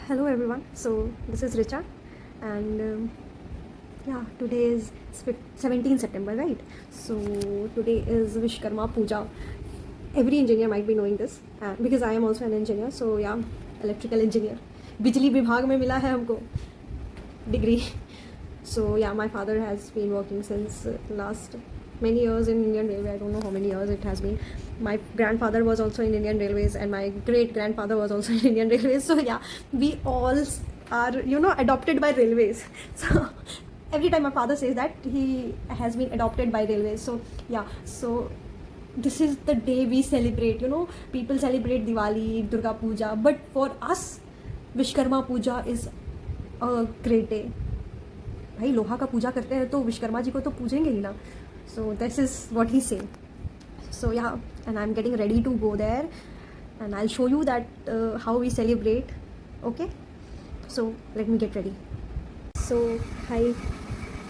Hello everyone. So this is Richa, and yeah, today is 17 September, right? So today is Vishkarma Puja. Every engineer might be knowing this because I am also an engineer. So yeah, electrical engineer. बिजली विभाग में मिला है हमको degree. So yeah, my father has been working since last many years in Indian Railway. I don't know how many years it has been. My grandfather was also in Indian Railways, and my great grandfather was also in Indian Railways. So yeah, we all are adopted by railways. So every time my father says that he has been adopted by railways. So yeah, so this is the day we celebrate. People celebrate Diwali, Durga Puja, but for us, Vishkarma Puja is a great day. भाई लोहा का पूजा करते हैं तो विश्वकर्मा जी को तो पूजेंगे ही ना. So this is what he say. So yeah, and I am getting ready to go there and I will show you that how we celebrate. Okay, so let me get ready. So hi,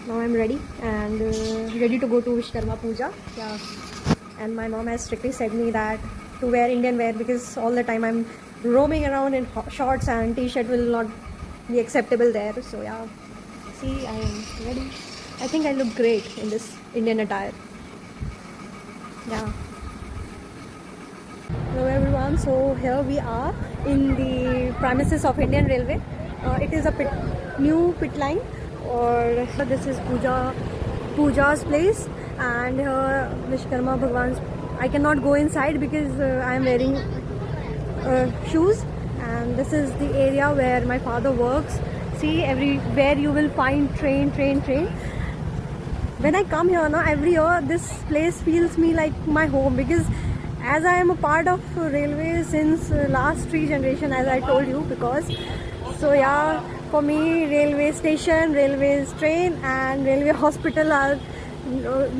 now I am ready and ready to go to Vishkarma Puja. Yeah, and my mom has strictly said me that to wear Indian wear because all the time I'm roaming around in shorts and t-shirt will not be acceptable there. So yeah, see, I am ready. I think I look great in this Indian attire. Yeah. Hello everyone. So here we are in the premises of Indian Railway. It is a new pit line, or this is Puja's place, and Vishkarma Bhagwan's. I cannot go inside because I am wearing shoes, and this is the area where my father works. See, everywhere you will find train. When I come here now, every year this place feels me like my home because as I am a part of railway since last 3 generation, as I told you. Because so yeah, for me railway station, railways train and railway hospital are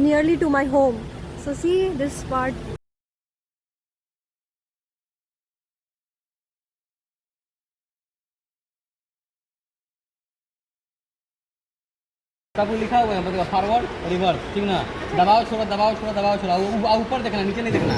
nearly to my home. So see this part. सब लिखा हुआ है, मतलब forward reverse, ठीक ना. दबाव छोड़ा, दबाव छोड़ा, दबाव छोड़ा. ऊपर देखना, नीचे नहीं देखना.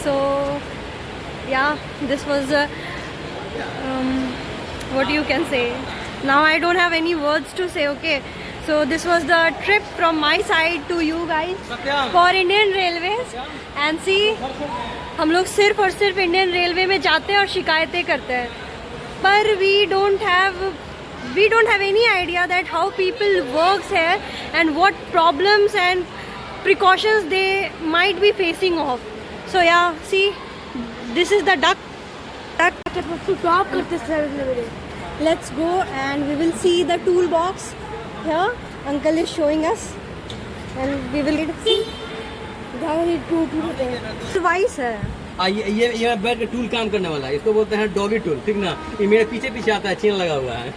So yeah, this was what you can say. Now I don't have any words to say. Okay, so this was the trip from my side to you guys for Indian Railways. And see, हम लोग सिर्फ और सिर्फ Indian railway में जाते हैं और शिकायतें करते हैं, पर we don't have any idea that how people works here and what problems and precautions they might be facing off. So yeah, see, this is the duck. Let's go and we will see the toolbox here. Uncle is showing us, and we will see. Device है. ये बैठ के tool काम करने वाला है. इसको बोलते हैं डॉगी टूल, ठीक ना. ये मेरे पीछे पीछे आता है, चेन लगा हुआ है.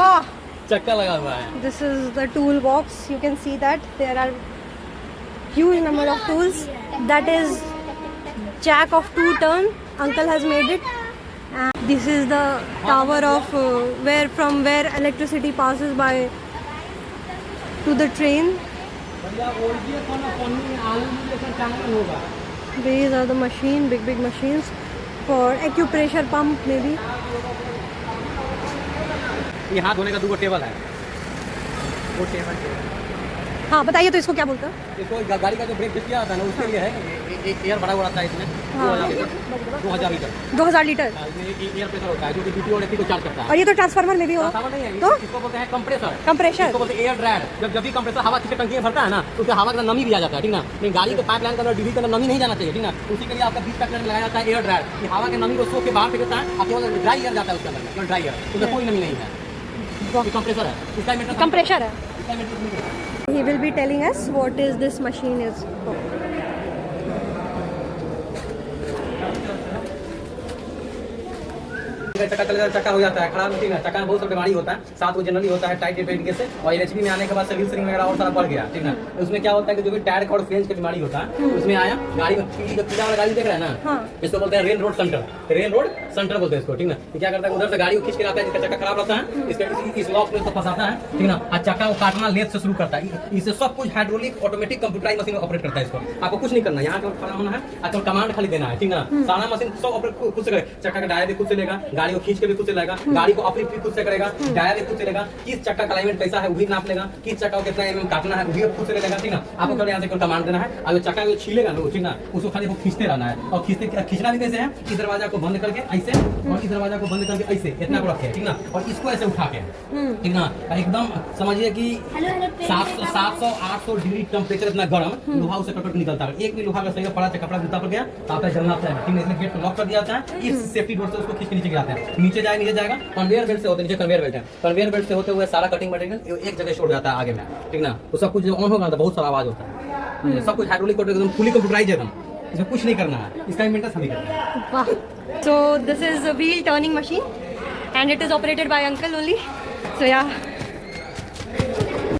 वाह, चक्का लगा हुआ है. This is the toolbox. You can see that there are huge number of tools. That is jack of 2 turn. Uncle has made it. And this is the tower of where electricity passes by to the train. These are the big machines for acupressure pump maybe. ये हाथ धोने का 2 table है. वो table हाँ बताइए, तो इसको क्या बोलते हैं? इसको गाड़ी का जो ब्रेक डिस्क किया आता है ना, उसके लिए है। एक एयर भरा हुआ रहता है इसमें, 2000 लीटर। 2000 लीटर। इसमें एक एयर प्रेशर होता है जो कि डीपी और एसी को चार्ज करता है। और ये तो ट्रांसफार्मर में भी हो सामान नहीं है, तो इसको बोलते हैं कंप्रेसर। कंप्रेशर। इसको बोलते हैं एयर ड्रायर। जब भी कंप्रेसर हवा किसी टंकी में भरता है ना, तो उसके हवा का नमी भी आ जाता है, ठीक ना। लेकिन गाड़ी के पाइपलाइन के अंदर डीजल के अंदर नमी नहीं जाना चाहिए, ठीक ना। उसी के लिए आपका बीच पाइपलाइन लगाया जाता है एयर ड्रायर। ये हवा के नमी को सोख के बाहर फेंकता है, और केवल ड्राई एयर जाता है उसके अंदर, केवल ड्राई एयर, उसमें कोई नमी नहीं है। ये कंप्रेसर है, इसका मीटर कंप्रेशर है। इसका metre He will be telling us what is this machine is for. चक्का चला जाता है, चक्का हो जाता है खराब, ठीक है। चक्का में बहुत सारी बीमारी होता है, साथ वो जनरली होता है टाइट तरीके से। और एचपी में आने के बाद से व्हील स्प्रिंग वगैरह और सारा बढ़ गया, ठीक है। उसमें क्या होता है कि जो भी टायर और फ्रेंच की बीमारी होता है, उसमें आया गाड़ी में पीला वाला गाड़ी देख रहा है ना, इसको बोलते हैं rail road centre. Rail road centre बोलते हैं इसको, ठीक ना। क्या करता है, उधर से गाड़ी को खींच के लाता है, जिसका चक्का खराब रहता है, इस लॉक में इसको फंसाता है, ठीक ना। और चक्का को काटना लेथ से शुरू करता है। इससे सब कुछ hydraulic automatic computerise machine operate करता है। इसको आपको कुछ नहीं करना, यहाँ पर खड़ा होना है, आपको कमांड खाली देना है, ठीक ना। सारा मशीन सब ऑपरेट खुद से करेगा। चक्का का टायर भी खुद से लेगा, गाड़ी को खींच के भी खुद से लेगा, गाड़ी को अपलिफ्ट भी खुद से करेगा, टायर भी खुद से लेगा, किस चक्का का अलाइनमेंट कैसा है वो भी नाप लेगा, किस चक्का को कितना एमएम काटना है वो भी खुद से लेगा, ठीक ना। आपको केवल यहाँ से कोई कमांड देना है, और जो चक्का को छीलेगा ना, ठीक ना, उसको खाली वो खींचते रहना है। और खींचना भी कैसे है, इस दरवाजा को बंद करके ऐसे, और इस दरवाजा को बंद करके ऐसे, इतना को रखे, ठीक ना। और इसको ऐसे उठा के, ठीक ना, एकदम समझिए कि 700-800 डिग्री टेम्परेचर इतना गर्म लोहा उसे कट निकलता है। एक भी लोहा का सही पड़ा कपड़ा जूता पर गया तो आपका जलना है, ठीक है। इसलिए गेट को लॉक कर दिया जाता है, इस सेफ्टी डोर से उसको खींच के नीचे गिराते हैं, नीचे जाएगा। कन्वेयर बेल्ट से होते नीचे कन्वेयर बेल्ट है, कन्वेयर बेल्ट से होते हुए सारा कटिंग मटेरियल एक जगह छोड़ जाता है आगे में, ठीक ना। तो सब कुछ जो ऑन होगा तो बहुत सारा आवाज होता है। सब कुछ हाइड्रोलिक एकदम फुली कंप्यूटराइज है, एकदम इसमें कुछ नहीं करना है। इसका मेंटेनेंस हम ही करना है। वाह, so this is a wheel turning machine and it is operated by uncle only, so yeah.